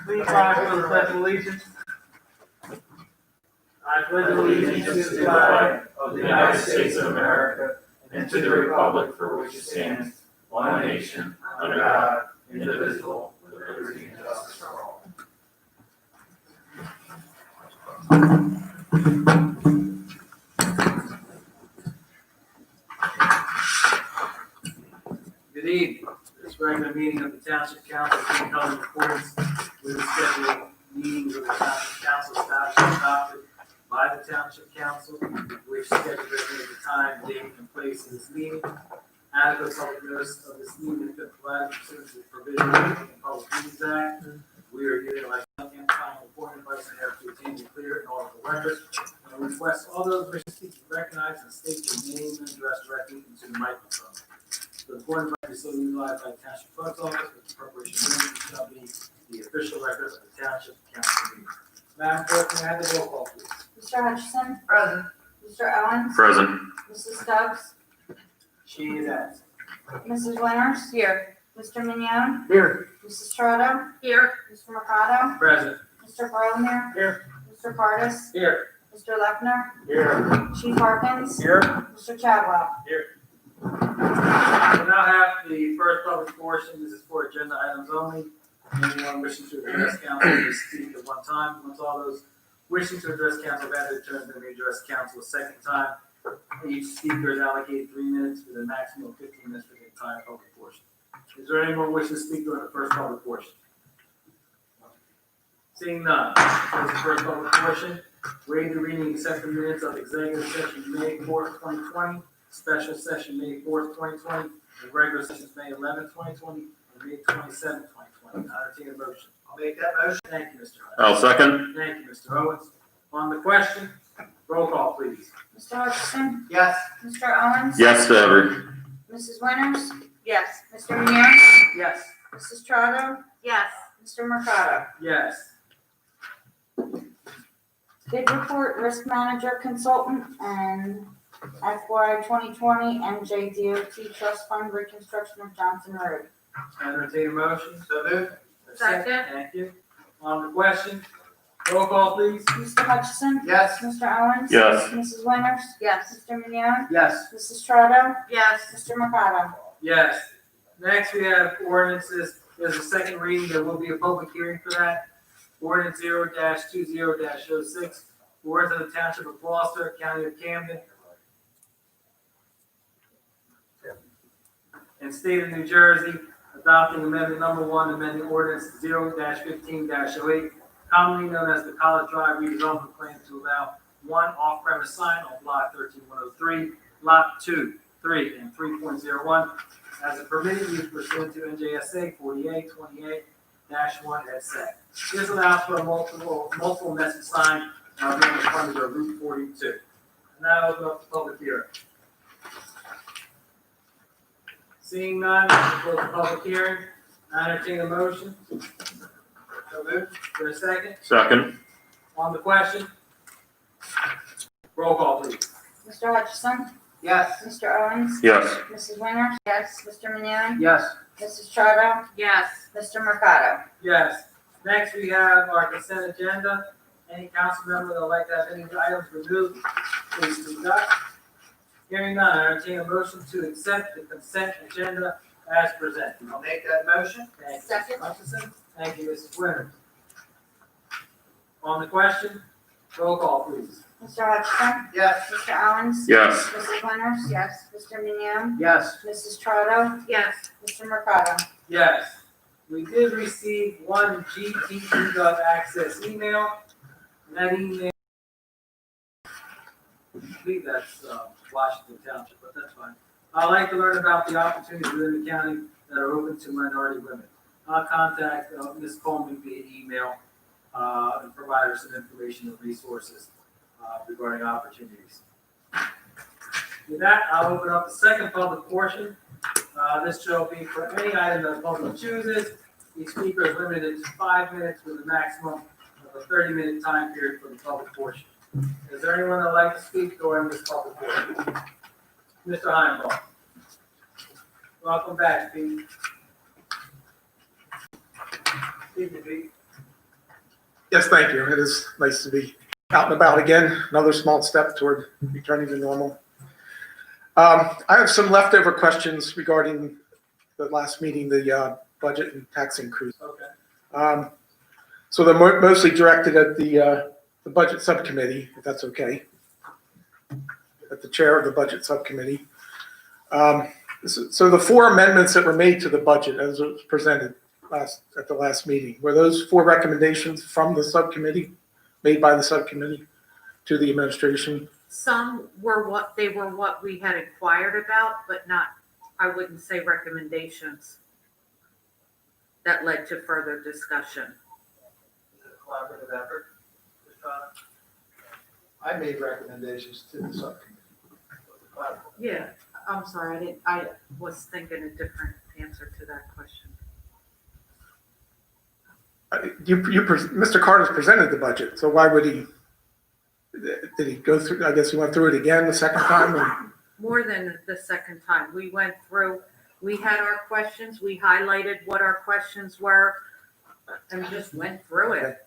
Please rise for the pledge of allegiance. I pledge allegiance to the flag of the United States of America and to the republic for which it stands, one nation, under God, indivisible, with liberty and justice for all. Good evening. This regular meeting of the Township Council is being held in accordance with the scheduled meetings of the Township Council established adopted by the Township Council, which scheduled the time, date, and place of this meeting. Adequate public notice of this meeting has been provided pursuant to the provision of the Public Meetings Act. We are giving like and final appointment advice and have to obtain a clear and audible record. And request all those wishing to speak to be recognized and state your name and address directly into the microphone. The appointment record is still utilized by the Township Clerk's Office, but the preparation of minutes shall be the official record of the Township Council meeting. Madam Clerk, may I have the roll call, please? Mr. Hutchison? Present. Mr. Owens? Present. Mrs. Stubbs? She is absent. Mrs. Winters? Here. Mr. Mignon? Here. Mrs. Trotta? Here. Mr. Mercado? Present. Mr. Grosvenor? Here. Mr. Cardis? Here. Mr. Lechner? Here. Chief Harkins? Here. Mr. Chadwell? Here. We now have the first public portion. This is for agenda items only. Anyone wishing to address council may speak at one time. Once all those wishing to address council have had their turn, they may address council a second time. Each speaker is allocated 3 minutes with a maximum of 15 minutes for the entire public portion. Is there anyone wishing to speak during the first public portion? Seeing none, this is the first public portion. Waive the reading and accept the minutes of executive session May 4th, 2020, special session May 4th, 2020, and regular sessions May 11th, 2020, and May 27th, 2020. I entertain a motion. I'll make that motion. Thank you, Mr. Hunt. I'll second. Thank you, Mr. Owens. On the question, roll call, please. Mr. Hutchison? Yes. Mr. Owens? Yes to every. Mrs. Winters? Yes. Mr. Mignon? Yes. Mrs. Trotta? Yes. Mr. Mercado? Yes. Bid report, risk manager consultant, and FY 2020 NJDOT Trust Fund reconstruction of Johnson Road. Entertain a motion. So moved. Second. Thank you. On the question, roll call, please. Mr. Hutchison? Yes. Mr. Owens? Yes. Mrs. Winters? Yes. Mr. Mignon? Yes. Mrs. Trotta? Yes. Mr. Mercado? Yes. Next, we have ordinances. There's a second reading. There will be a public hearing for that. Ordinance 0-20-06. Ordinance of the Township of Gloucester, County of Camden, and State of New Jersey, adopting amendment number 1, amending ordinance 0-15-08, commonly known as the College Drive redevelopment plan to allow one off-premise sign on block 13103, lot 2, 3, and 3.01 as a permitted use pursuant to NJSA 4828-1 et sec. This allows for a multiple message sign being in front of Route 42. Now open up the public hearing. Seeing none, we'll close the public hearing. I entertain a motion. So moved. For a second. Second. On the question, roll call, please. Mr. Hutchison? Yes. Mr. Owens? Yes. Mrs. Winters? Yes. Mr. Mignon? Yes. Mrs. Trotta? Yes. Mr. Mercado? Yes. Next, we have our consent agenda. Any council member that would like to have any items removed, please speak up. Hearing none, I entertain a motion to accept the consent agenda as presented. I'll make that motion. Thank you, Second. Mr. Hutchison. Thank you, Mrs. Winters. On the question, roll call, please. Mr. Hutchison? Yes. Mr. Owens? Yes. Mrs. Winters? Yes. Mr. Mignon? Yes. Mrs. Trotta? Yes. Mr. Mercado? Yes. We did receive one GTE access email. And that email, I believe that's Washington Township, but that's fine. I'd like to learn about the opportunities within the county that are open to minority women. I'll contact Ms. Coleman via email and provide her some information and resources regarding opportunities. With that, I'll open up the second public portion. This shall be for any item that the public chooses. Each speaker is limited to 5 minutes with a maximum of a 30-minute time period for the public portion. Is there anyone that would like to speak during this public portion? Mr. Heimbaugh. Welcome back, Pete. Pete. Yes, thank you. It is nice to be out and about again. Another small step toward returning to normal. I have some leftover questions regarding the last meeting, the budget and tax increase. Okay. So they're mostly directed at the budget subcommittee, if that's okay. At the chair of the budget subcommittee. So the 4 amendments that were made to the budget as it was presented at the last meeting, were those 4 recommendations from the subcommittee, made by the subcommittee to the administration? Some were what we had inquired about, but not, I wouldn't say recommendations that led to further discussion. Is it a collaborative effort? I made recommendations to the subcommittee. Yeah, I'm sorry, I was thinking a different answer to that question. Mr. Carter's presented the budget, so why would he? Did he go through? I guess he went through it again the second time. More than the second time. We went through, we had our questions, we highlighted what our questions were, and just went through it.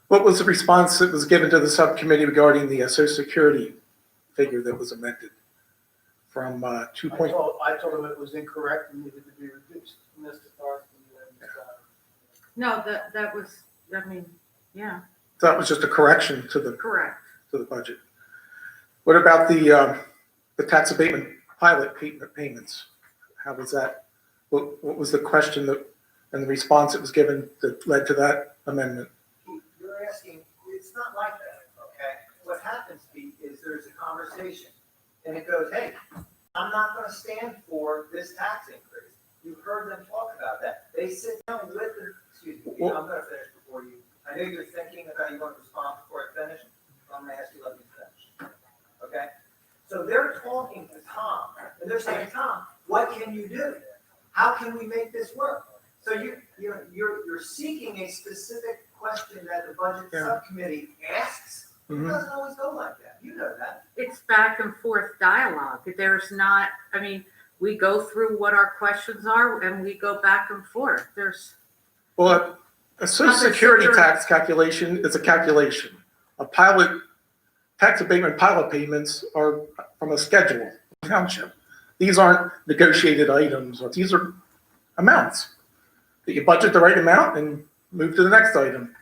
What was the response that was given to the subcommittee regarding the Social Security figure that was amended from 2. I told him it was incorrect and needed to be reduced. Mr. Parsons, No, that was, I mean, yeah, That was just a correction to the correct. budget. What about the tax abatement pilot payments? How was that? What was the question and the response that was given that led to that amendment? You're asking, it's not like that, okay? What happens, Pete, is there's a conversation, and it goes, hey, I'm not gonna stand for this tax increase. You've heard them talk about that. They sit down with the, excuse me, I'm gonna finish before you. I know you're thinking about you want to respond before I finish. I'm gonna ask you, let me finish. Okay? So they're talking to Tom, and they're saying, Tom, what can you do? How can we make this work? So you're seeking a specific question that the budget subcommittee asks. It doesn't always go like that. You know that. It's back and forth dialogue. There's not, I mean, we go through what our questions are and we go back and forth. Well, a Social Security tax calculation is a calculation. A tax abatement pilot payments are from a schedule, township. These aren't negotiated items, or these are amounts. You budget the right amount and move to the next item.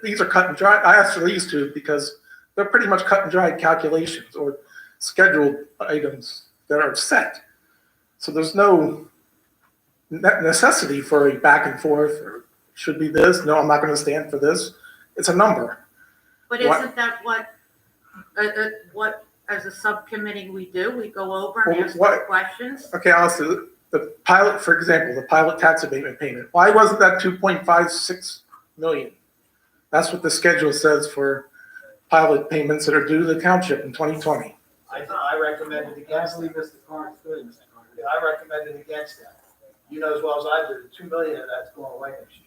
These are cut and dry. I asked for these two because they're pretty much cut and dry calculations or scheduled items that are set. So there's no necessity for a back and forth or should be this. No, I'm not going to stand for this. It's a number. But isn't that what as a subcommittee we do? We go over and ask questions. Okay, also the pilot, for example, the pilot tax abatement payment. Why wasn't that 2.56 million? That's what the schedule says for pilot payments that are due to the township in 2020. I recommended against leave Mr. Carnes, go ahead, Mr. Carnes. I recommended against that. You know as well as I do, the 2 million of that's going away next year.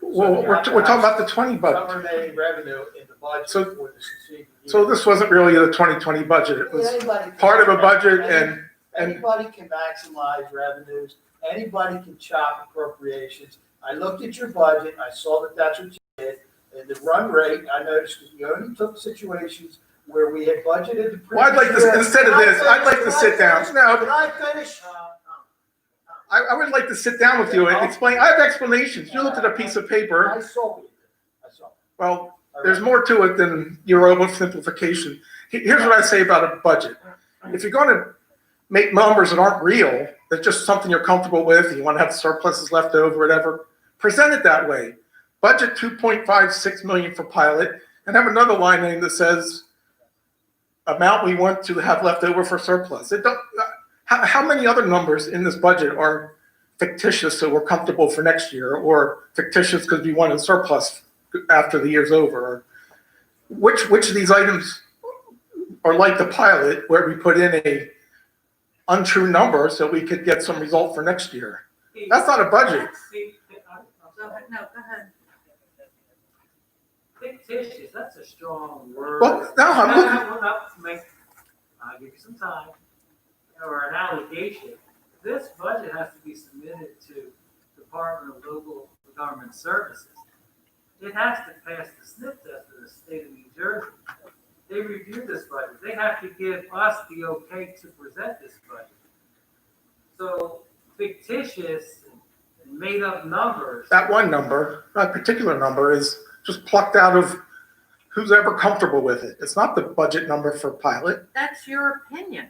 Well, we're talking about the 20 budget. Some remaining revenue in the budget So- for the succeeding year. So this wasn't really the 2020 budget. It was Anybody can- part of a budget and Anybody can maximize revenues. Anybody can chop appropriations. I looked at your budget. I saw that that's what you did. And the run rate, I noticed that you only took situations where we had budgeted the previous well, I'd like year. to, instead of this, I'd like to sit down. No, Can I finish? I would like to sit down with you and explain. I have explanations. You looked at a piece of paper. I saw it. I saw it. Well, there's more to it than your oversimplification. Here's what I say about a budget. If you're going to make numbers that aren't real, that's just something you're comfortable with, and you want to have surpluses left over, whatever, present it that way. Budget 2.56 million for pilot, and have another line item that says amount we want to have left over for surplus. How many other numbers in this budget are fictitious so we're comfortable for next year, or fictitious because we want a surplus after the year's over? Which of these items are like the pilot where we put in a untrue number so we could get some result for next year? That's not a budget. Go ahead. Fictitious, that's a strong word. Well, no, I'm looking. I'll give you some time. Or an allegation. This budget has to be submitted to Department of Local Government Services. it has to pass the sniff test in the state of New Jersey. They review this budget. They have to give us the okay to present this budget. So fictitious and made up numbers. That one number, that particular number is just plucked out of who's ever comfortable with it. It's not the budget number for pilot. That's your opinion.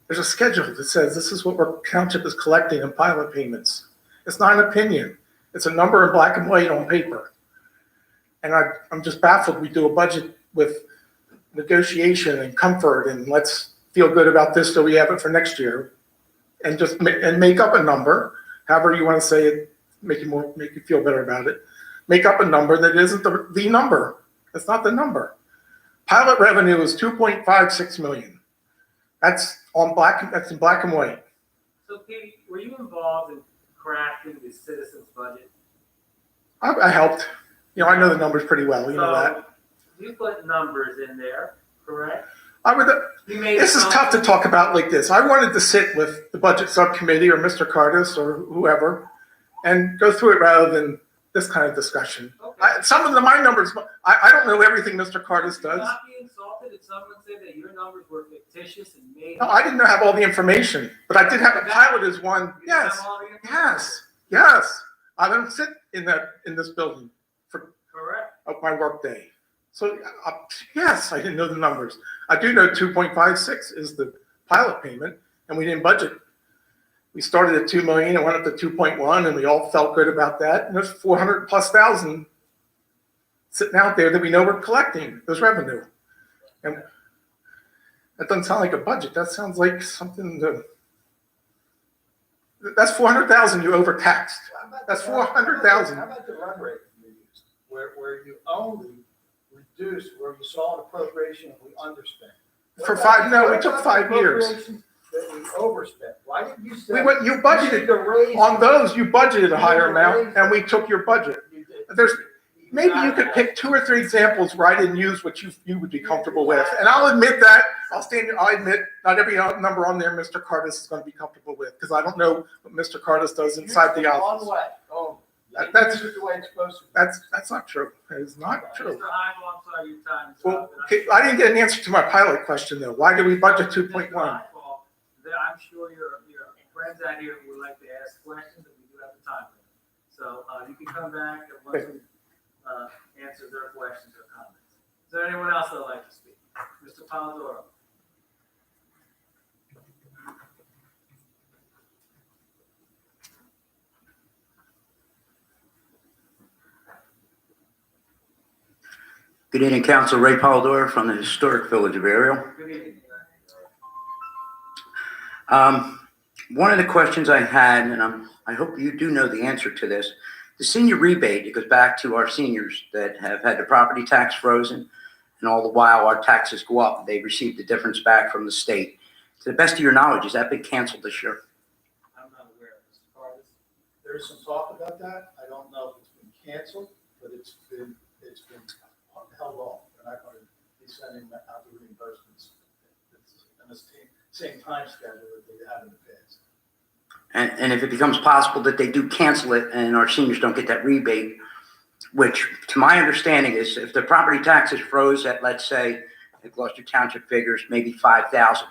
There's a schedule that says this is what our township is collecting in pilot payments. It's not an opinion. It's a number in black and white on paper. And I'm just baffled we do a budget with negotiation and comfort and let's feel good about this so we have it for next year. And just make up a number, however you want to say it, make you feel better about it. Make up a number that isn't the number. That's not the number. Pilot revenue is 2.56 million. That's in black and white. So Pete, were you involved in crafting the citizens budget? I helped. I know the numbers pretty well. You know that. So you put numbers in there, correct? This is tough to talk about like this. I wanted to sit with the budget subcommittee or Mr. Cardis or whoever and go through it rather than this kind of discussion. Okay. Some of my numbers, I don't know everything Mr. Cardis does. Not be insulted if someone said that your numbers were fictitious and made. No, I didn't have all the information, but I did have a pilot as one. You didn't Yes, have all the information. yes. I don't sit in this building for Correct. my work day. So yes, I didn't know the numbers. I do know 2.56 is the pilot payment, and we didn't budget. We started at 2 million and went up to 2.1, and we all felt good about that. And there's 400,000+ sitting out there that we know we're collecting. There's revenue, and that doesn't sound like a budget. That sounds like something that's 400,000 you overtaxed. That's 400,000. How about the run rate you used, where you only reduced, where you saw an appropriation and we underspent? We took 5 years. That we overspent. Why didn't you say? You budgeted to raise on those. You budgeted a higher amount, and we took your budget. You did. Maybe you could pick 2 or 3 examples where I didn't use what you would be comfortable with, and I'll admit that. I admit not every number on there Mr. Cardis is going to be comfortable with because I don't know what Mr. Cardis does inside the office. One way. Oh, That's the way it's supposed to be. That's not true. That is not true. Mr. Heimel, I'm sorry, your time is Well, up. okay, I didn't get an answer to my pilot question though. Why did we budget 2.1? I'm sure your friends out here would like to ask questions, and we do have the time limit. So you can come back and once we answer their questions or comments. Is there anyone else that would like to speak? Mr. Polidoro. Good evening, Council. Ray Polidoro from the historic village of Ariel. Good evening. One of the questions I had, and I hope you do know the answer to this, the senior rebate, it goes back to our seniors that have had the property tax frozen, and all the while our taxes go up. They received the difference back from the state. To the best of your knowledge, has that been canceled this year? I'm not aware of Mr. Cardis. There's some talk about that. I don't know if it's been canceled, but it's been held off. They're not going to be sending out the reimbursements. It's in the same time schedule that they had in the past. And if it becomes possible that they do cancel it and our seniors don't get that rebate, which to my understanding is if the property taxes froze at, let's say, the Gloucester Township figures, maybe 5,000.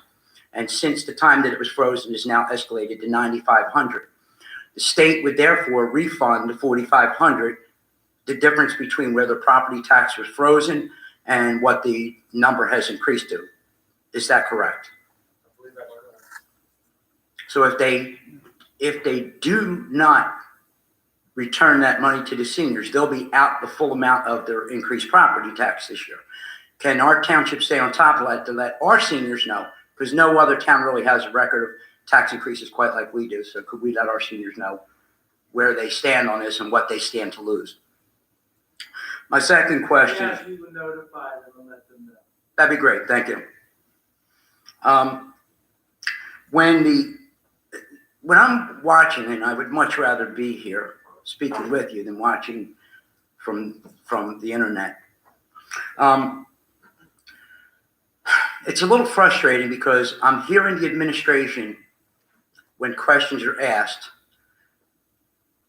And since the time that it was frozen is now escalated to 9,500. The state would therefore refund the 4,500, the difference between where the property tax was frozen and what the number has increased to. Is that correct? I believe that's correct. So if they do not return that money to the seniors, they'll be out the full amount of their increased property tax this year. Can our township stay on top of that to let our seniors know? Because no other town really has a record of tax increases quite like we do. So could we let our seniors know where they stand on this and what they stand to lose? My second question. Yes, we would notify them and let them know. That'd be great. Thank you. When I'm watching, and I would much rather be here speaking with you than watching from the internet. It's a little frustrating because I'm hearing the administration, when questions are asked,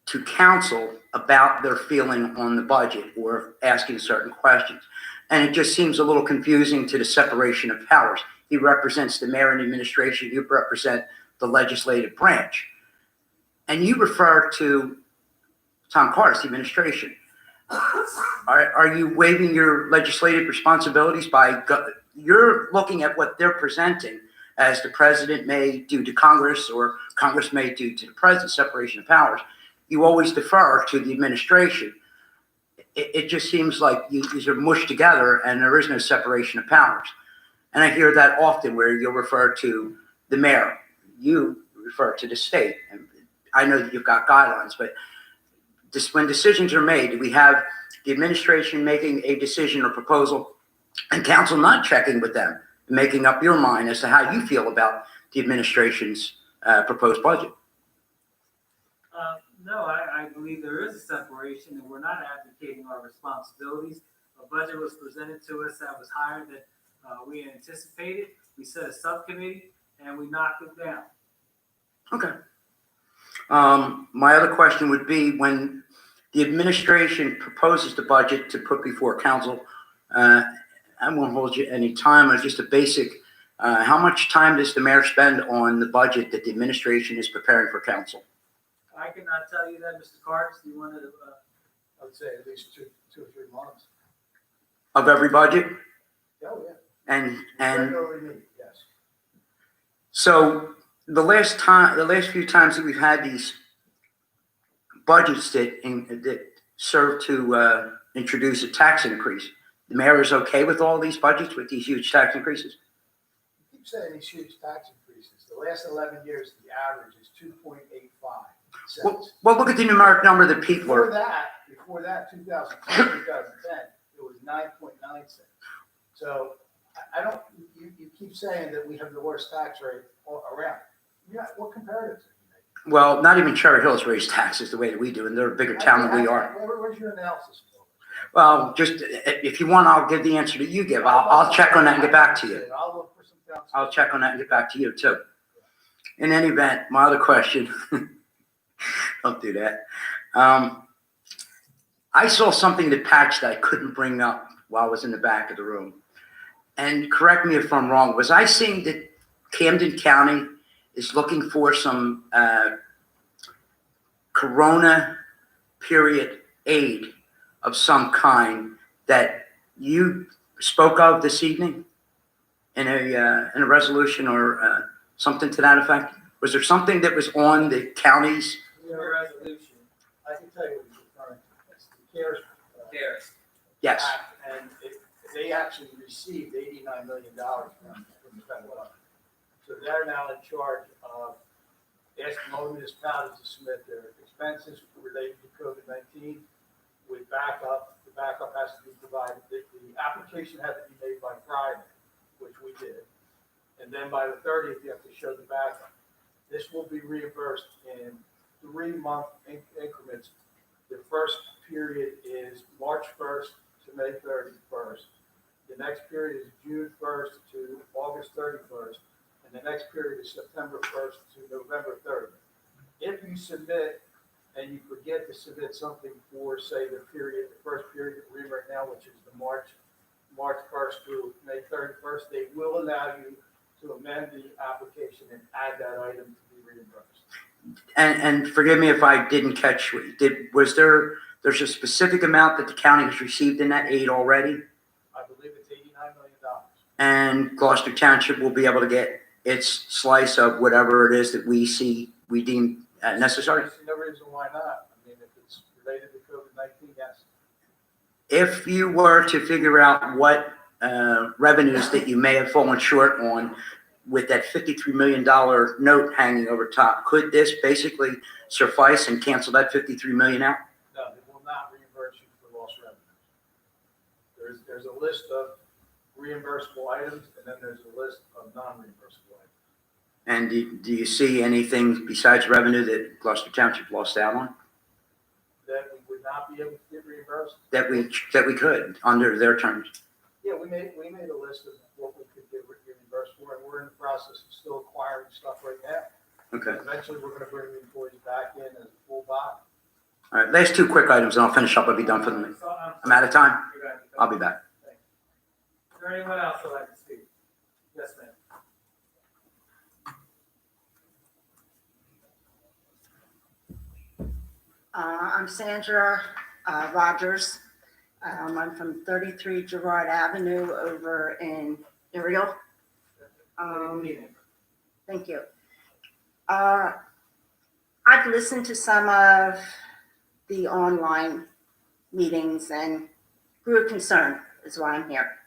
to council about their feeling on the budget or asking certain questions. And it just seems a little confusing to the separation of powers. He represents the mayor and administration, you represent the legislative branch. And you refer to Tom Carter's administration. Are you waiving your legislative responsibilities by, you're looking at what they're presenting as the president may do to Congress or Congress may do to the president, separation of powers. You always defer to the administration. It just seems like these are mushed together and there is no separation of powers. And I hear that often where you'll refer to the mayor, you refer to the state. And I know that you've got guidelines, but when decisions are made, we have the administration making a decision or proposal and council not checking with them, making up your mind as to how you feel about the administration's proposed budget. No, I believe there is a separation and we're not abdicating our responsibilities. A budget was presented to us that was higher than we anticipated. We set a subcommittee and we knocked it down. Okay. My other question would be when the administration proposes the budget to put before council, I won't hold you any time, it's just a basic, how much time does the mayor spend on the budget that the administration is preparing for council? I cannot tell you that, Mr. Carter. Do you want to? I would say at least two or 3 months. Of every budget? Oh, yeah. And Regularly meet, yes. so the last few times that we've had these budgets that serve to introduce a tax increase, the mayor is okay with all these budgets with these huge tax increases? You keep saying these huge tax increases. The last 11 years, the average is 2.85 cents. Well, look at the numeric number that people Before are. that, 2010, it was 9.9 cents. So I don't, you keep saying that we have the worst tax rate all around. What comparatives are you making? Well, not even Cherry Hills raise taxes the way that we do, and they're a bigger town than we are. Where's your analysis? Well, just if you want, I'll give the answer that you give. I'll check on that and get back to you. I'll look for some counsel. I'll check on that and get back to you too. In any event, my other question, don't do that. I saw something that Patch that I couldn't bring up while I was in the back of the room. And correct me if I'm wrong, was I seeing that Camden County is looking for some Corona period aid of some kind that you spoke of this evening in a resolution or something to that effect? Was there something that was on the county's? No resolution. I can tell you what you're referring to. It's the CARES. Cares. Yes. Act, and they actually received $89 million from the federal government. So they're now in charge of asking all municipalities to submit their expenses related to COVID-19 with backup. The backup has to be provided. The application had to be made by Friday, which we did. And then by the 30th, you have to show the backup. This will be reimbursed in 3-month increments. The first period is March 1st to May 31st. The next period is June 1st to August 31st. And the next period is September 1st to November 30th. If you submit and you forget to submit something for, say, the first period that we're in right now, which is the March 1st through May 31st, they will allow you to amend the application and add that item to be reimbursed. And forgive me if I didn't catch what you did. There's a specific amount that the county has received in that aid already? I believe it's $89 million. And Gloucester Township will be able to get its slice of whatever it is that we deem necessary? I see no reason why not. I mean, if it's related to COVID-19, yes. If you were to figure out what revenues that you may have fallen short on with that $53 million note hanging over top, could this basically suffice and cancel that $53 million out? No, they will not reimburse you for lost revenues. There's a list of reimbursable items, and then there's a list of non-reimbursable items. And do you see anything besides revenue that Gloucester Township lost out on? That we would not be able to get reimbursed? That we could under their terms? Yeah, we made a list of what we could get reimbursed for, and we're in the process of still acquiring stuff right now. Okay. Eventually, we're gonna bring the employees back in as a full body. All right, last two quick items and I'll finish up. I'll be done for the minute. I'm out of time. I'll be back. Is there anyone else that'd like to speak? Yes, ma'am. I'm Sandra Rogers. I'm from 33 Girard Avenue over in Ariel. Thank you. I've listened to some of the online meetings and grew concerned is why I'm here.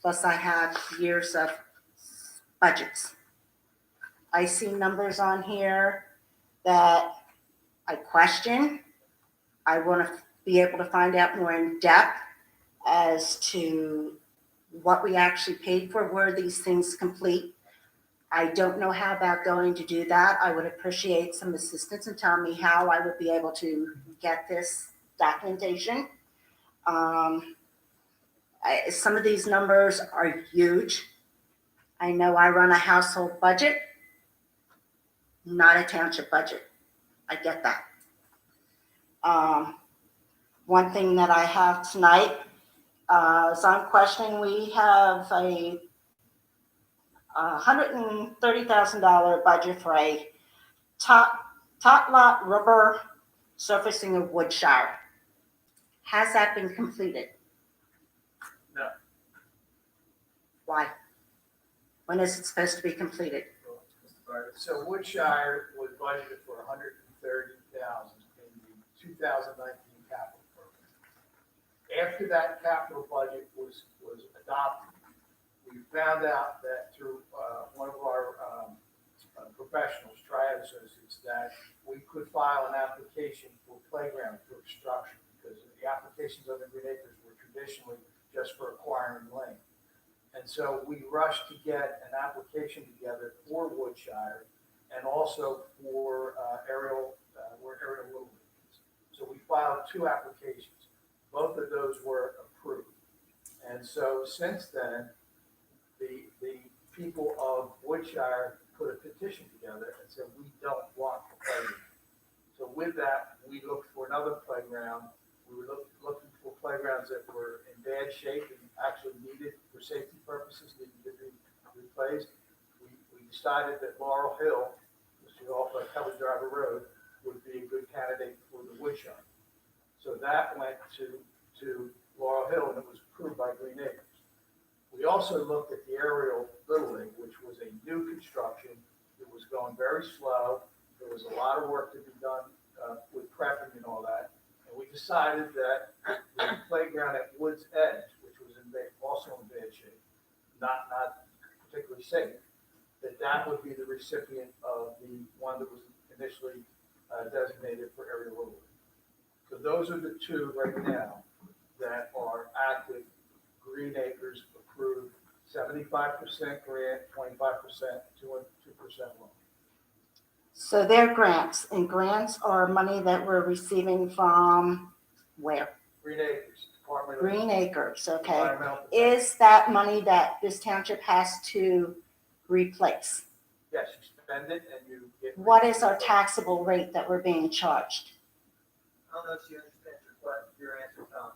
Plus I have years of budgets. I see numbers on here that I question. I want to be able to find out more in depth as to what we actually paid for, were these things complete. I don't know how about going to do that. I would appreciate some assistance and tell me how I would be able to get this documentation. Some of these numbers are huge. I know I run a household budget, not a township budget. I get that. One thing that I have tonight is I'm questioning, we have a $130,000 budget for a top lot rubber surfacing of Woodshire. Has that been completed? No. Why? When is it supposed to be completed? So Woodshire was budgeted for $130,000 in the 2019 capital program. After that capital budget was adopted, we found out that through one of our professionals, Triad Associates, that we could file an application for playground for obstruction because the applications under Green Acres were traditionally just for acquiring land. And so we rushed to get an application together for Woodshire and also for Ariel, where Ariel Little League is. So we filed two applications. Both of those were approved. And so since then, the people of Woodshire put a petition together and said, we don't want the playground. So with that, we looked for another playground. We were looking for playgrounds that were in bad shape and actually needed, for safety purposes, needed to be replaced. We decided that Laurel Hill, which is off of Kelly Driver Road, would be a good candidate for the Woodshire. So that went to Laurel Hill and it was approved by Green Acres. We also looked at the Ariel Little League, which was a new construction. It was going very slow. There was a lot of work to be done with prepping and all that. And we decided that the playground at Woods Edge, which was also in bad shape, not particularly safe, that would be the recipient of the one that was initially designated for Ariel Little League. So those are the two right now that are active. Green Acres approved 75% grant, 25%, 2% loan. So they're grants, and grants are money that we're receiving from where? Green Acres, Department of Green Acres, okay. Environmental Protection. Is that money that this township has to replace? Yes, you spend it and you get. What is our taxable rate that we're being charged? I don't know if you understand your answer, Tom.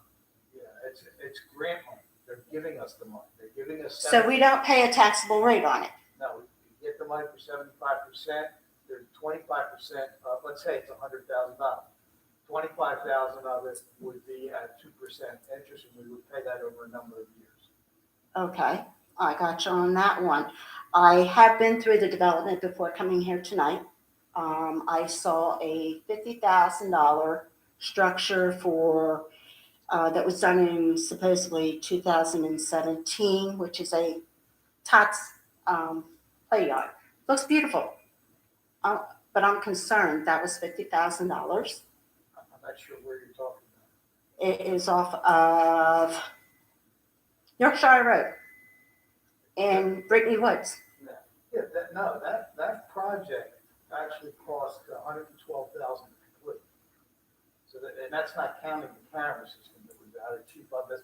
Yeah, it's grant money. They're giving us the money. They're giving us. So we don't pay a taxable rate on it? No, we get the money for 75%. There's 25%. Let's say it's $100,000. 25,000 of it would be at 2% interest, and we would pay that over a number of years. Okay, I got you on that one. I have been through the development before coming here tonight. I saw a $50,000 structure for that was done in supposedly 2017, which is a tots play yard. Looks beautiful, but I'm concerned that was $50,000. I'm not sure where you're talking about. It is off of Yorkshire Road in Brittany Woods. Yeah, that project actually cost $112,000 to complete. So and that's not counting the camera system that we got.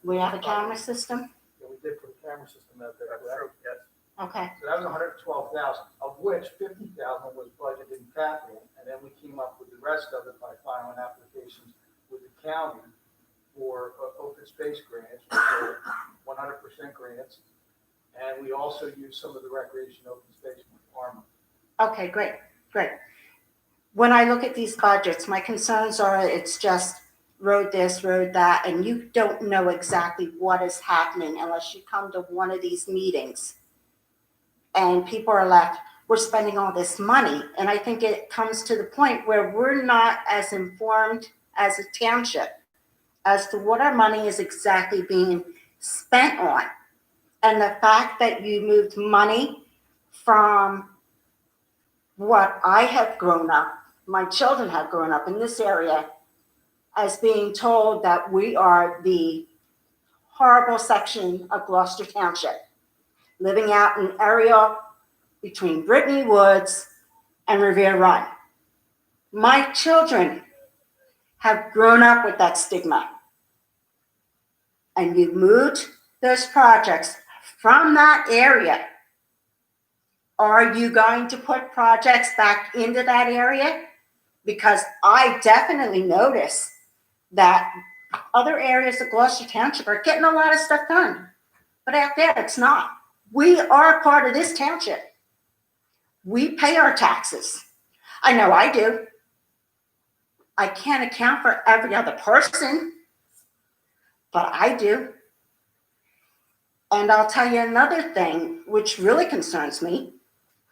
We have a camera system? Yeah, we did put a camera system out there. Correct? Yes. Okay, So that was $112,000, of which $50,000 was budgeted in capital, and then we came up with the the rest of it by filing applications with the county for open space grants, which are 100% grants. And we also use some of the recreation open space with ARMA. Okay, great, great. When I look at these budgets, my concerns are it's just road this, road that, and you don't know exactly what is happening unless you come to one of these meetings. And people are left, we're spending all this money. And I think it comes to the point where we're not as informed as a township as to what our money is exactly being spent on. And the fact that you moved money from what I have grown up, my children have grown up in this area, as being told that we are the horrible section of Gloucester Township, living out in an area between Brittany Woods and Revere Run. My children have grown up with that stigma. And you moved those projects from that area. Are you going to put projects back into that area? Because I definitely notice that other areas of Gloucester Township are getting a lot of stuff done. But out there, it's not. We are part of this township. We pay our taxes. I know I do. I can't account for every other person, but I do. And I'll tell you another thing which really concerns me.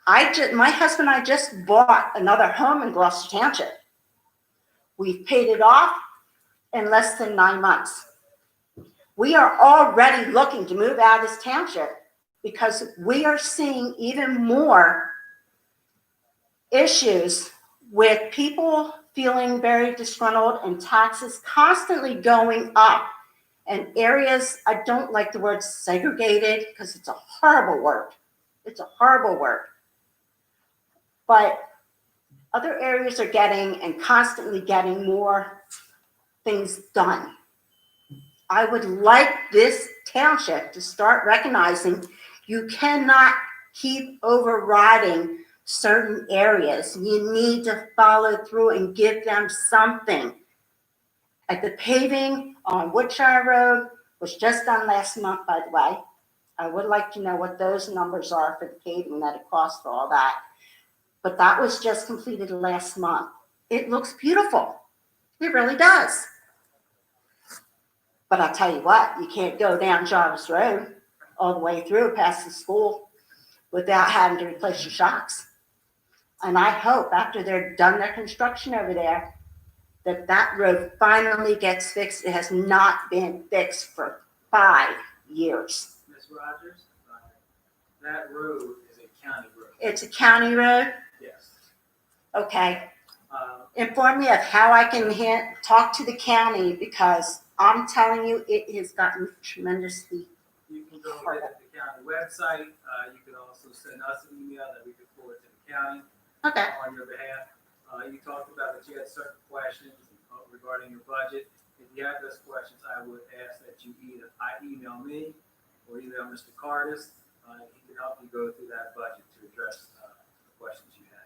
My husband and I just bought another home in Gloucester Township. We've paid it off in less than 9 months. We are already looking to move out of this township because we are seeing even more issues with people feeling very disgruntled and taxes constantly going up. And areas, I don't like the word segregated because it's a horrible word. It's a horrible word. But other areas are getting and constantly getting more things done. I would like this township to start recognizing you cannot keep overriding certain areas. You need to follow through and give them something. At the paving on Woodshire Road was just done last month, by the way. I would like to know what those numbers are for the paving that it cost for all that. But that was just completed last month. It looks beautiful. It really does. But I'll tell you what, you can't go down Jarvis Road all the way through past the school without having to replace your shocks. And I hope after they're done their construction over there, that road finally gets fixed. It has not been fixed for 5 years. Ms. Rogers, that road is a county road. It's a county road? Yes. Okay. Inform me of how I can talk to the county, because I'm telling you, it has gotten tremendously. You can go to the county website. You can also send us an email that we can forward to the county on your behalf. You talked about that you had certain questions regarding your budget. If you have those questions, I would ask that you either email me or email Mr. Cardis. He can help you go through that budget to address the questions you had.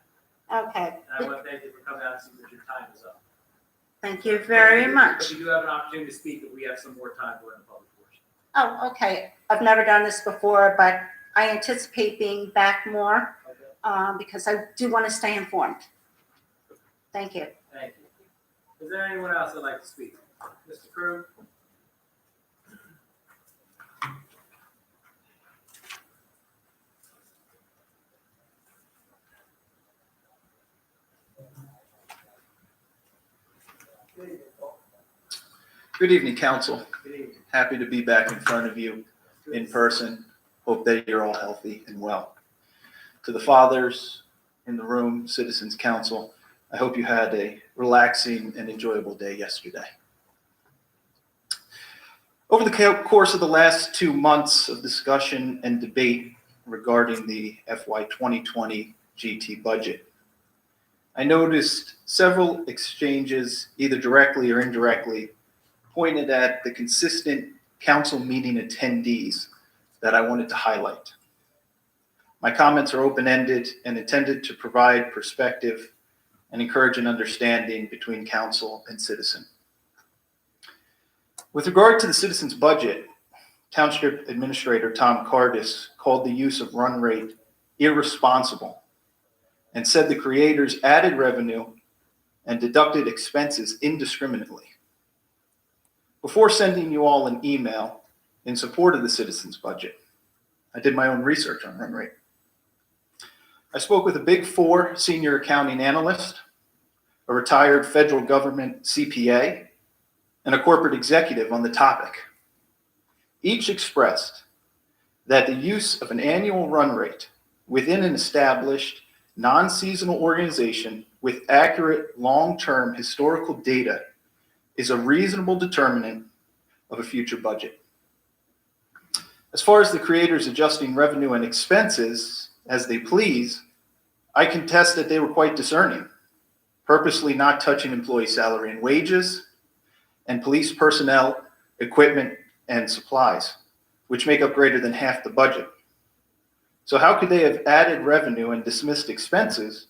Okay. And I want to thank you for coming out and see that your time is up. Thank you very much. But you do have an opportunity to speak if we have some more time during the public portion. Oh, okay. I've never done this before, but I anticipate being back more Okay. because I do want to stay informed. Thank you. Thank you. Is there anyone else that'd like to speak? Mr. Crew? Good evening, council. Good evening. Happy to be back in front of you in person. Hope that you're all healthy and well. To the fathers in the room, citizens council, I hope you had a relaxing and enjoyable day yesterday. Over the course of the last 2 months of discussion and debate regarding the FY 2020 GT budget, I noticed several exchanges, either directly or indirectly, pointed at the consistent council meeting attendees that I wanted to highlight. My comments are open-ended and intended to provide perspective and encourage an understanding between council and citizen. With regard to the citizen's budget, Township Administrator Tom Cardis called the use of run rate irresponsible and said the creators added revenue and deducted expenses indiscriminately. Before sending you all an email in support of the citizen's budget, I did my own research on run rate. I spoke with a Big Four senior accounting analyst, a retired federal government CPA, and a corporate executive on the topic. Each expressed that the use of an annual run rate within an established non-seasonal organization with accurate long-term historical data is a reasonable determinant of a future budget. As far as the creators adjusting revenue and expenses as they please, I contest that they were quite discerning, purposely not touching employee salary and wages, and police personnel, equipment, and supplies, which make up greater than half the budget. So how could they have added revenue and dismissed expenses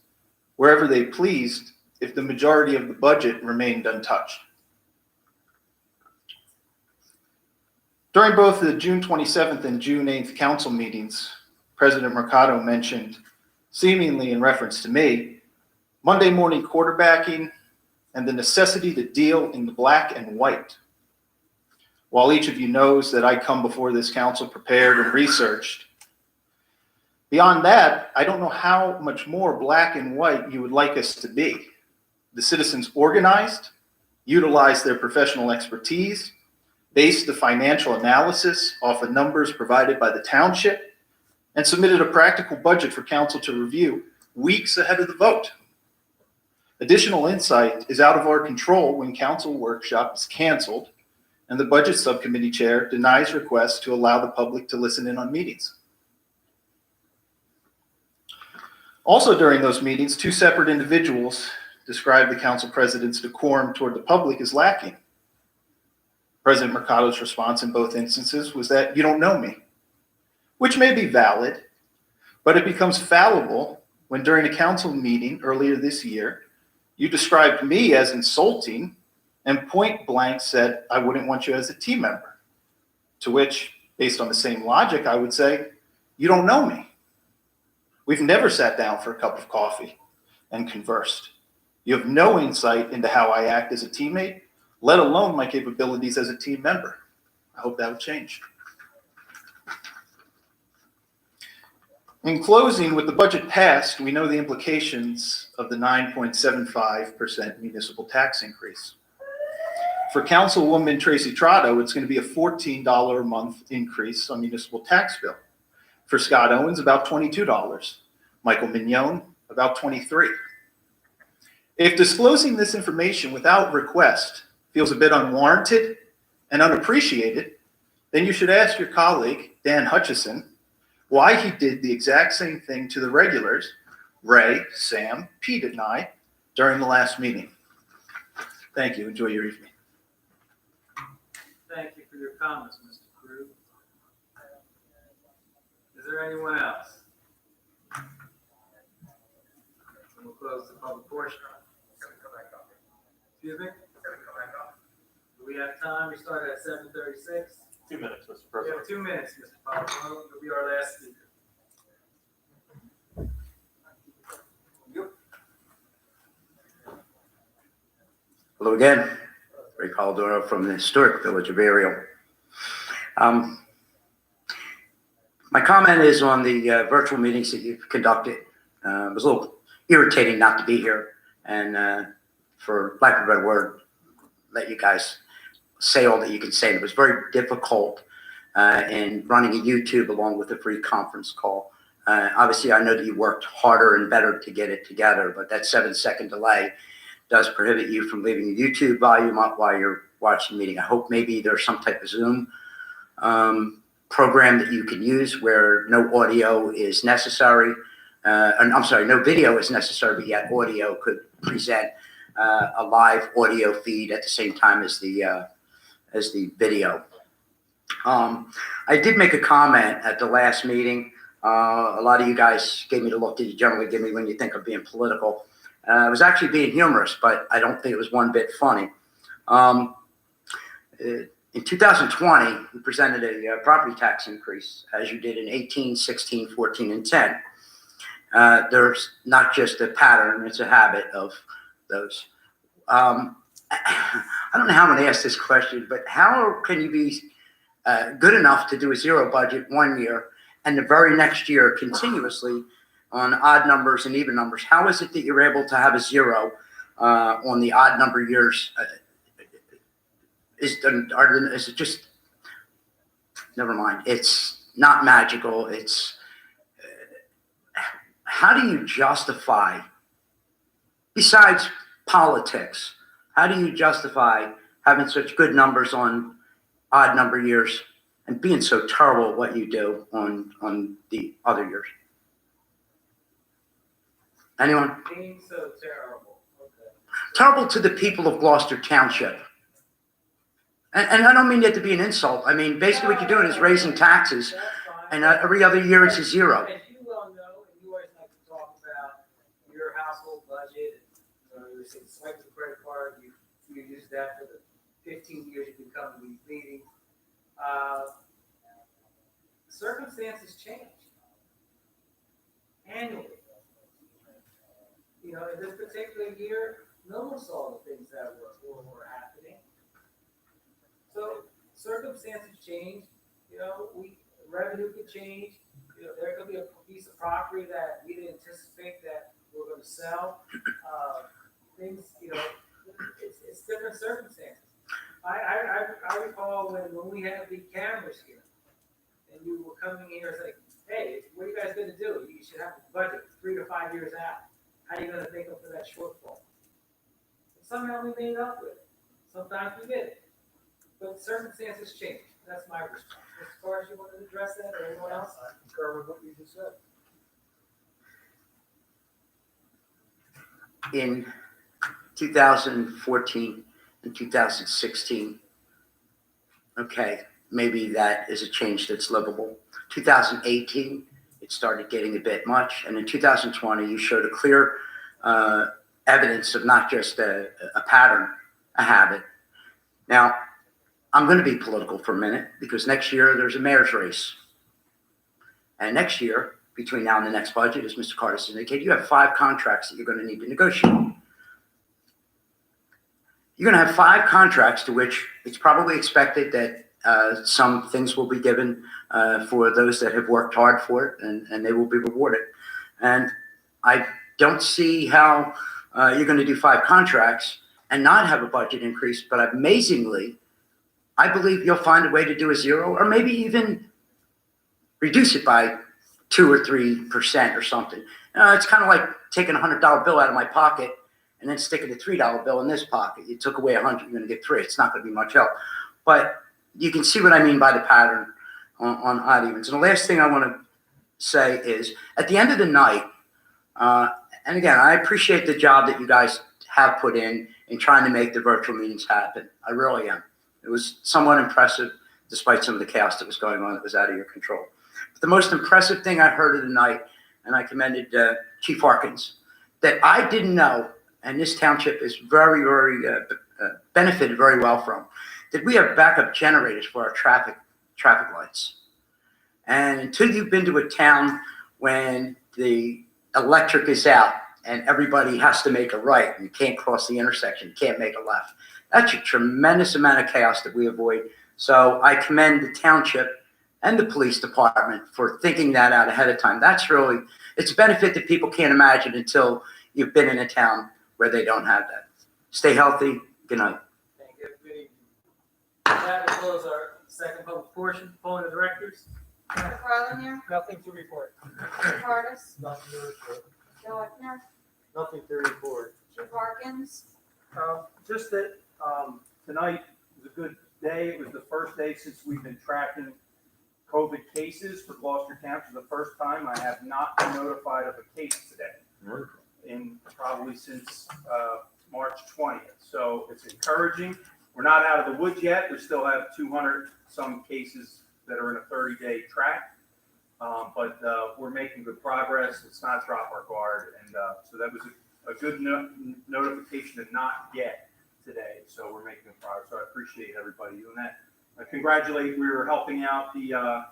wherever they pleased if the majority of the budget remained untouched? During both the June 27th and June 8th council meetings, President Mercado mentioned, seemingly in reference to me, Monday morning quarterbacking and the necessity to deal in the black and white. While each of you knows that I come before this council prepared and researched, beyond that, I don't know how much more black and white you would like us to be. The citizens organized, utilized their professional expertise, based the financial analysis off of numbers provided by the township, and submitted a practical budget for council to review weeks ahead of the vote. Additional insight is out of our control when council workshop is canceled and the budget subcommittee chair denies requests to allow the public to listen in on meetings. Also during those meetings, two separate individuals described the council president's decorum toward the public as lacking. President Mercado's response in both instances was that you don't know me, which may be valid, but it becomes fallible when during a council meeting earlier this year, you described me as insulting and point blank said, I wouldn't want you as a team member. To which, based on the same logic, I would say, you don't know me. We've never sat down for a cup of coffee and conversed. You have no insight into how I act as a teammate, let alone my capabilities as a team member. I hope that will change. In closing, with the budget passed, we know the implications of the 9.75% municipal tax increase. For Councilwoman Tracy Trotto, it's going to be a $14 a month increase on municipal tax bill. For Scott Owens, about $22. Michael Mignon, about $23. If disclosing this information without request feels a bit unwarranted and unappreciated, then you should ask your colleague, Dan Hutchison, why he did the exact same thing to the regulars, Ray, Sam, Pete, and I, during the last meeting. Thank you. Enjoy your evening. Thank you for your comments, Mr. Crew. Is there anyone else? We'll close the public portion. Excuse me? Do we have time? We started at 7:36. 2 minutes, Mr. We President. have 2 minutes, Mr. Palomino. You'll be our last speaker. Hello again. Ray Caldoro from the historic village of Ariel. My comment is on the virtual meetings that you've conducted. It was a little irritating not to be here and for lack of a better word, let you guys say all that you can say. It was very difficult in running a YouTube along with a free conference call. Obviously, I know that you worked harder and better to get it together, but that 7-second delay does prohibit you from leaving the YouTube volume up while you're watching the meeting. I hope maybe there's some type of Zoom program that you can use where no audio is necessary. I'm sorry, no video is necessary, but yet audio could present a live audio feed at the same time as the video. I did make a comment at the last meeting. A lot of you guys gave me the look that you generally give me when you think I'm being political. It was actually being humorous, but I don't think it was one bit funny. In 2020, we presented a property tax increase, as you did in 18, 16, 14, and 10. There's not just a pattern, it's a habit of those. I don't know how I'm going to ask this question, but how can you be good enough to do a zero budget one year and the very next year continuously on odd numbers and even numbers? How is it that you're able to have a zero on the odd number years? Is it just, never mind. It's not magical. It's, how do you justify, besides politics, how do you justify having such good numbers on odd number years and being so terrible at what you do on the other years? Anyone? Being so terrible. Okay. Terrible to the people of Gloucester Township. And I don't mean that to be an insult. I mean, basically what you're doing is raising taxes, That's fine. and every other year it's a zero. As you well know, and you always like to talk about your household budget, and you say swipe the credit card, you use that for the 15 years you've been coming to these meetings. Circumstances change annually. You know, in this particular year, no one saw the things that were happening. So circumstances change. You know, revenue could change. You know, there could be a piece of property that we didn't anticipate that we're going to sell. Things, you know, it's different circumstances. I recall when we had the cameras here, and you were coming here and saying, "Hey, what are you guys going to do? You should have a budget 3 to 5 years out. How are you going to make up for that shortfall?" And somehow we made up with it. Sometimes we did. But circumstances change. That's my response. As far as you want to address that, or anyone else? I concur with what you just said. In 2014 and 2016, okay, maybe that is a change that's livable. 2018, it started getting a bit much. And in 2020, you showed a clear evidence of not just a pattern, a habit. Now, I'm going to be political for a minute because next year there's a mayor's race. And next year, between now and the next budget, as Mr. Carter indicated, you have 5 contracts that you're going to need to negotiate. You're going to have 5 contracts to which it's probably expected that some things will be given for those that have worked hard for it, and they will be rewarded. And I don't see how you're going to do 5 contracts and not have a budget increase, but amazingly, I believe you'll find a way to do a zero or maybe even reduce it by 2 or 3% or something. It's kind of like taking a $100 bill out of my pocket and then sticking a $3 bill in this pocket. You took away 100, you're going to get 3. It's not going to be much help. But you can see what I mean by the pattern on odd evens. And the last thing I want to say is, at the end of the night, and again, I appreciate the job that you guys have put in trying to make the virtual meetings happen. I really am. It was somewhat impressive, despite some of the chaos that was going on that was out of your control. But the most impressive thing I heard of the night, and I commended Chief Harkins, that I didn't know, and this township is very, very benefited very well from, that we have backup generators for our traffic lights. And until you've been to a town when the electric is out and everybody has to make a right and you can't cross the intersection, you can't make a left, that's a tremendous amount of chaos that we avoid. So I commend the township and the police department for thinking that out ahead of time. That's really, it's a benefit that people can't imagine until you've been in a town where they don't have that. Stay healthy. Good night. Thank you. Good evening. That will close our second public portion. Polling the directors. Mr. Carlin here, Nothing to report. Mr. Cardis, Nothing to report. Joe Eckner, Nothing to report. Chief Harkins, Just that tonight was a good day. It was the first day since we've been tracking COVID cases for Gloucester Township. For the first time, I have not been notified of a case today, in probably since March 20th. So it's encouraging. We're not out of the woods yet. We still have 200 some cases that are in a 30-day track, but we're making good progress. Let's not drop our guard. And so that was a good notification to not get today. So we're making progress. So I appreciate everybody doing that. I congratulate, we were helping out the,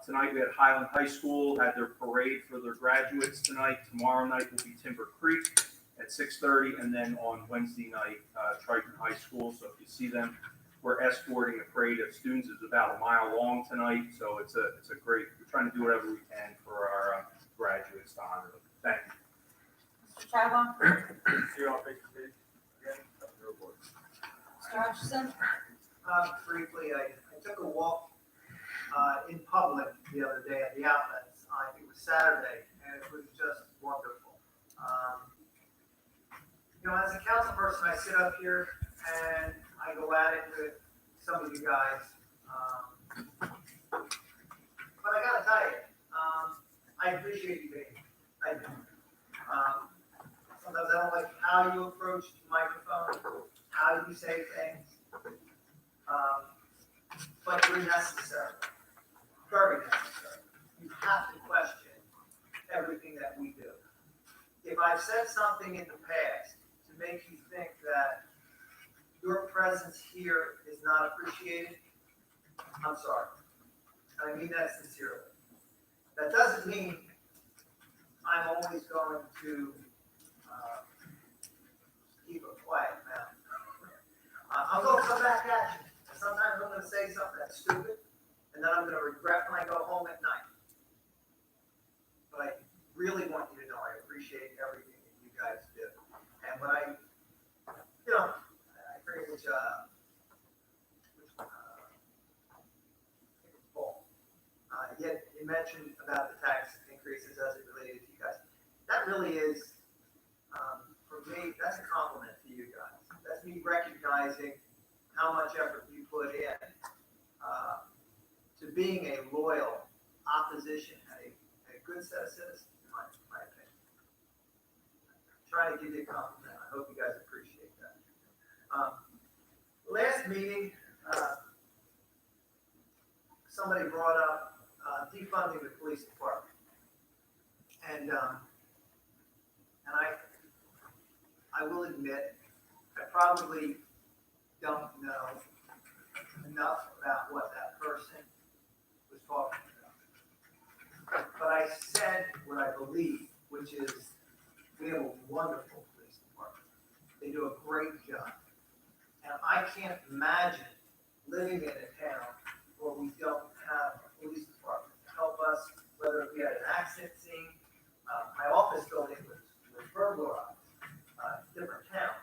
tonight we had Highland High School, had their parade for their graduates tonight. Tomorrow night will be Timber Creek at 6:30, and then on Wednesday night, Triton High School. So if you see them, we're escorting a parade of students. It's about a mile long tonight, so it's a great, we're trying to do whatever we can for our graduates to honor them. Thank you. Mr. Chadwell? See you all face to face again. Mr. Hutchison? Briefly, I took a walk in public the other day at the outlets. I think it was Saturday, and it was just wonderful. You know, as a council person, I sit up here and I go at it with some of you guys. But I gotta tell you, I appreciate you being here. I do. Sometimes I don't like how you approach the microphone, how you say things. But you're necessary, very necessary. You have to question everything that we do. If I've said something in the past to make you think that your presence here is not appreciated, I'm sorry. I mean that sincerely. That doesn't mean I'm always going to keep a quiet mouth. I'm going to come back at you. Sometimes I'm going to say something that's stupid, and then I'm going to regret when I go home at night. But I really want you to know I appreciate everything that you guys do. And when I forget which Paul. Yet you mentioned about the tax increases as it related to you guys. That really is, for me, that's a compliment to you guys. That's me recognizing how much effort you put in to being a loyal opposition and a good set of citizens, in my opinion. I'm trying to give you a compliment. I hope you guys appreciate that. Last meeting, somebody brought up defunding the police department. And I will admit, I probably don't know enough about what that person was talking about. But I said what I believe, which is we have a wonderful police department. They do a great job. And I can't imagine living in a town where we don't have a police department to help us, whether we had an accident scene. My office building was burglarized, different town.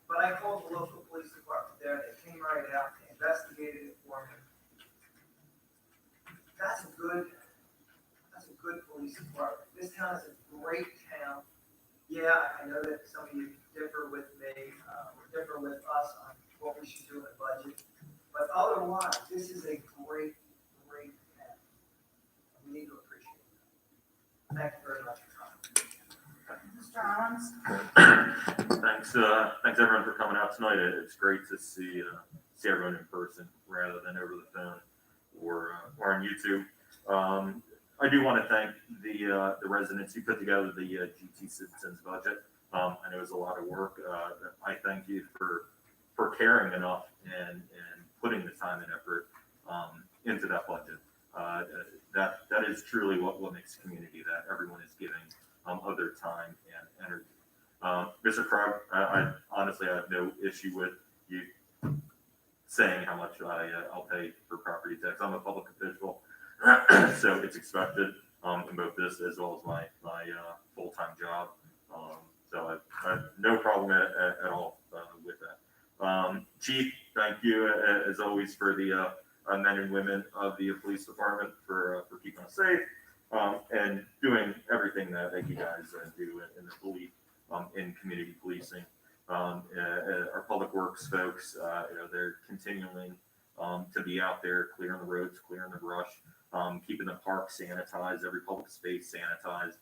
But I called the local police department there. They came right out. They investigated it for me. That's a good police department. This town is a great town. Yeah, I know that some of you differ with me, or differ with us on what we should do in the budget. But otherwise, this is a great town. We need to appreciate it. Thank you very much for coming. Mr. Allen's? Thanks everyone for coming out tonight. It's great to see everyone in person rather than over the phone or on YouTube. I do want to thank the residents who put together the GT Citizens budget. I know it was a lot of work. I thank you for caring enough and putting the time and effort into that budget. That is truly what makes a community, that everyone is giving of their time and energy. Mr. Krug, I honestly have no issue with you saying how much I'll pay for property tax. I'm a public official, so it's expected in both this as well as my full-time job. So I have no problem at all with that. Chief, thank you as always for the men and women of the police department for keeping us safe and doing everything that you guys do in the police. In community policing, our public works folks, they're continuing to be out there clearing the roads, clearing the brush, keeping the park sanitized, every public space sanitized.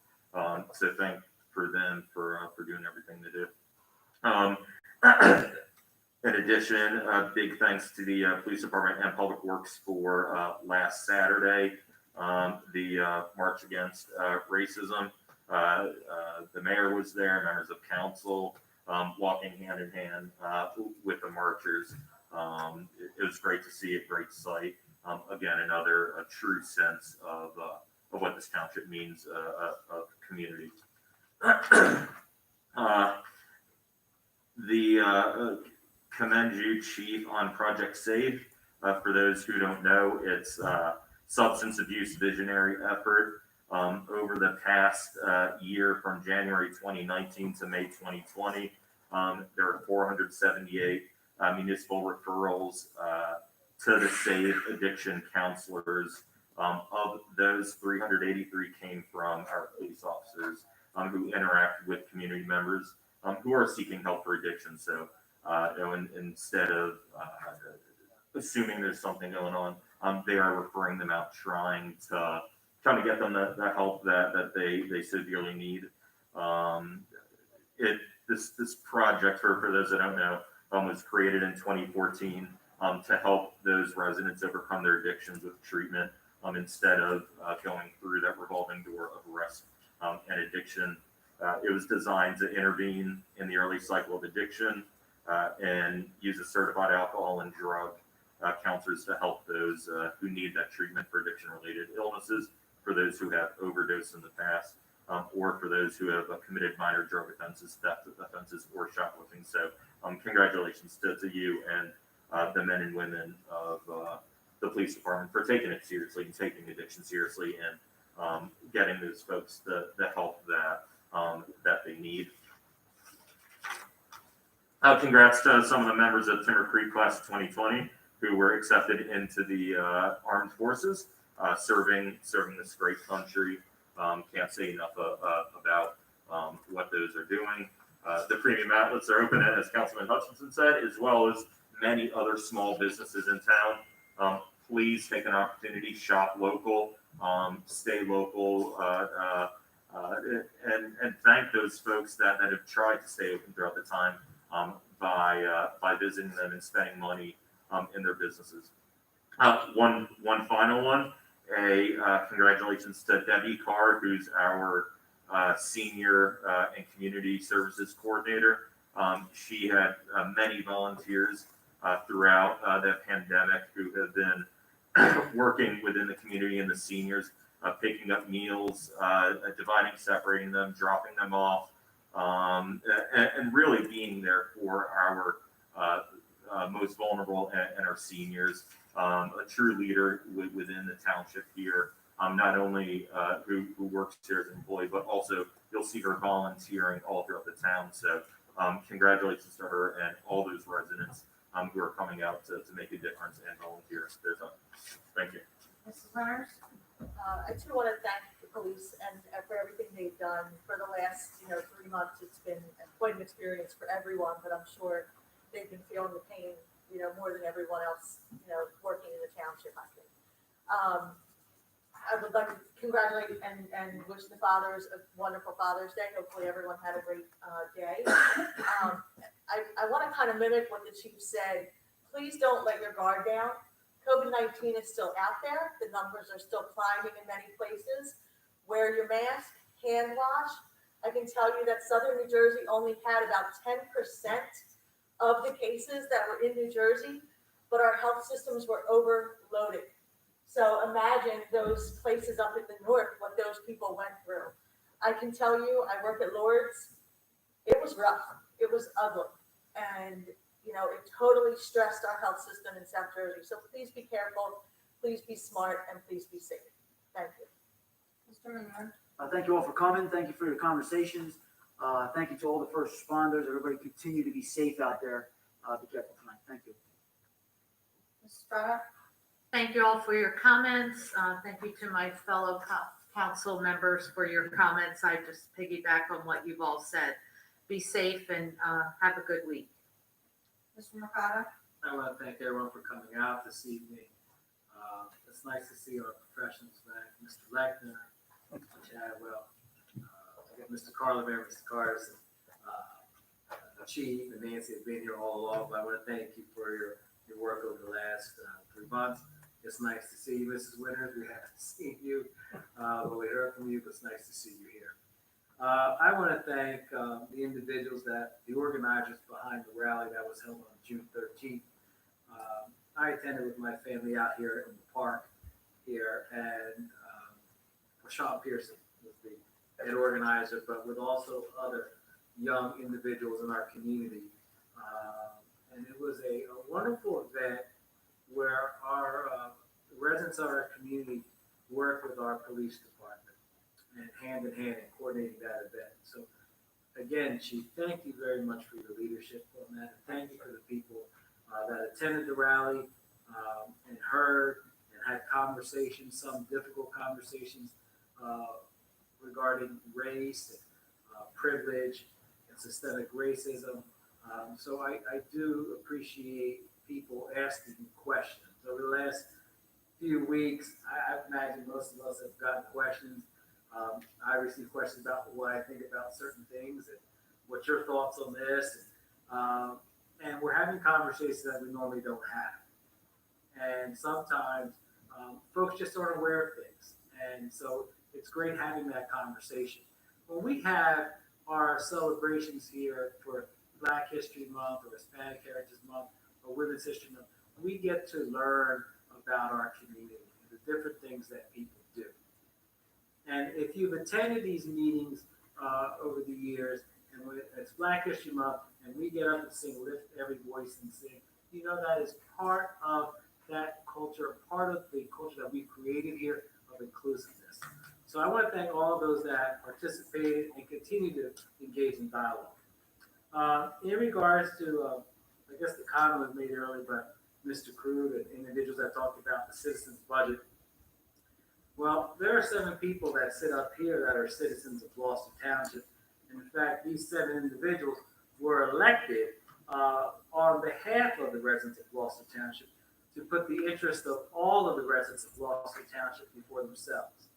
So thank for them for doing everything they do. In addition, big thanks to the police department and public works for last Saturday, the March Against Racism. The mayor was there, members of council, walking hand in hand with the marchers. It was great to see, a great sight. Again, another true sense of what this township means of community. Commend you, Chief, on Project Save. For those who don't know, it's a substance abuse visionary effort. Over the past year, from January 2019 to May 2020, there are 478 municipal referrals to the Save addiction counselors. Of those, 383 came from our police officers who interact with community members who are seeking help for addiction. So, instead of assuming there's something going on, they are referring them out, trying to get them the help that they severely need. This project, for those that don't know, was created in 2014 to help those residents overcome their addictions with treatment instead of going through that revolving door of arrest and addiction. It was designed to intervene in the early cycle of addiction and use a certified alcohol and drug counselors to help those who need that treatment for addiction-related illnesses, for those who have overdosed in the past, or for those who have committed minor drug offenses, theft offenses, or shoplifting. So congratulations to you and the men and women of the police department for taking it seriously and taking addiction seriously and getting those folks the help that they need. Congrats to some of the members of Timber Creek Class of 2020 who were accepted into the armed forces, serving this great country. Can't say enough about what those are doing. The premium outlets are open, as Councilman Hutchinson said, as well as many other small businesses in town. Please take an opportunity, shop local, stay local, and thank those folks that have tried to stay open throughout the time by visiting them and spending money in their businesses. One final one. Congratulations to Debbie Carr, who's our senior and community services coordinator. She had many volunteers throughout the pandemic who have been working within the community and the seniors, picking up meals, dividing, separating them, dropping them off, and really being there for our most vulnerable and our seniors. A true leader within the township here, not only who works here as an employee, but also you'll see her volunteering all throughout the town. So congratulations to her and all those residents who are coming out to make a difference and volunteer. Thank you. Mrs. Reynolds? I too want to thank the police and for everything they've done for the last, 3 months. It's been quite an experience for everyone, but I'm sure they've been feeling the pain, more than everyone else, working in the township, I think. I would like to congratulate and wish the fathers a wonderful Father's Day. Hopefully everyone had a great day. I want to kind of mimic what the chief said. Please don't let your guard down. COVID-19 is still out there. The numbers are still climbing in many places. Wear your mask, hand wash. I can tell you that Southern New Jersey only had about 10% of the cases that were in New Jersey, but our health systems were overloaded. So imagine those places up in the north, what those people went through. I can tell you, I work at Lourdes. It was rough. It was ugly. And it totally stressed our health system in South Jersey. So please be careful, please be smart, and please be safe. Thank you. Mr. Minor? Thank you all for coming. Thank you for your conversations. Thank you to all the first responders. Everybody continue to be safe out there. Be careful tonight. Thank you. Mrs. Estrada? Thank you all for your comments. Thank you to my fellow council members for your comments. I just piggyback on what you've all said. Be safe and have a good week. Mr. Mercado? I want to thank everyone for coming out this evening. It's nice to see our professionals back. Mr. Lechner, Chadwell, Mr. Carla there, Mr. Carson, the chief and Nancy have been here all along. But I want to thank you for your work over the last 3 months. It's nice to see you, Mrs. Winters. We haven't seen you, but we heard from you, but it's nice to see you here. I want to thank the individuals the organizers behind the rally that was held on June 13th. I attended with my family out here in the park here, and Sean Pearson was the head organizer, but with also other young individuals in our community. And it was a wonderful event where our residents of our community worked with our police department and hand in hand in coordinating that event. So again, Chief, thank you very much for your leadership on that. And thank you for the people that attended the rally and heard and had conversations, some difficult conversations regarding race, and, privilege, and systemic racism. So I do appreciate people asking questions. Over the last few weeks, I imagine most of us have gotten questions. I received questions about what I think about certain things and what's your thoughts on this. And we're having conversations that we normally don't have. And sometimes folks just aren't aware of things. And so it's great having that conversation. When we have our celebrations here for Black History Month or Hispanic Heritage Month or Women's History Month, we get to learn about our community and the different things that people do. And if you've attended these meetings over the years, and it's Black History Month, and we get up and sing, lift every voice and sing, you know that is part of that culture, part of the culture that we've created here of inclusiveness. So I want to thank all of those that participated and continue to engage in dialogue. In regards to, I guess the comment was made earlier by Mr. Krug and individuals that talked about the citizens' budget. Well, there are 7 people that sit up here that are citizens of Gloucester Township. And in fact, these 7 individuals were elected on behalf of the residents of Gloucester Township to put the interest of all of the residents of Gloucester Township before themselves,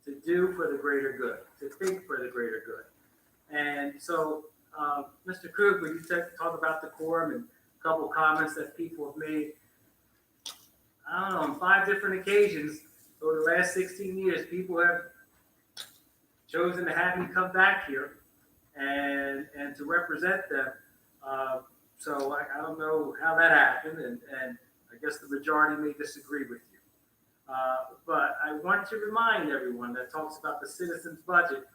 to do for the greater good, to think for the greater good. And so, Mr. Krug, when you talk about decorum and a couple of comments that people have made, I don't know, on 5 different occasions over the last 16 years, people have chosen to have me come back here and to represent them. So I don't know how that happened, and I guess the majority may disagree with you. But I want to remind everyone that talks about the citizens' budget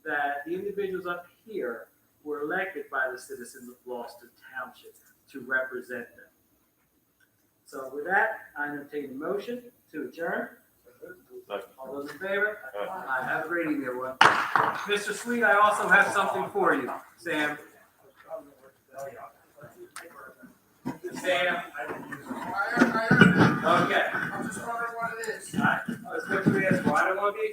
that the individuals up here were elected by the citizens of Gloucester Township to represent them. So with that, I entertain a motion to adjourn. All those in favor? Aye. Have a great evening, everyone. Mr. Sweet, I also have something for you, Sam. Sam. Okay. I'm just wondering what it is. All right. That's what you asked for. I don't want to be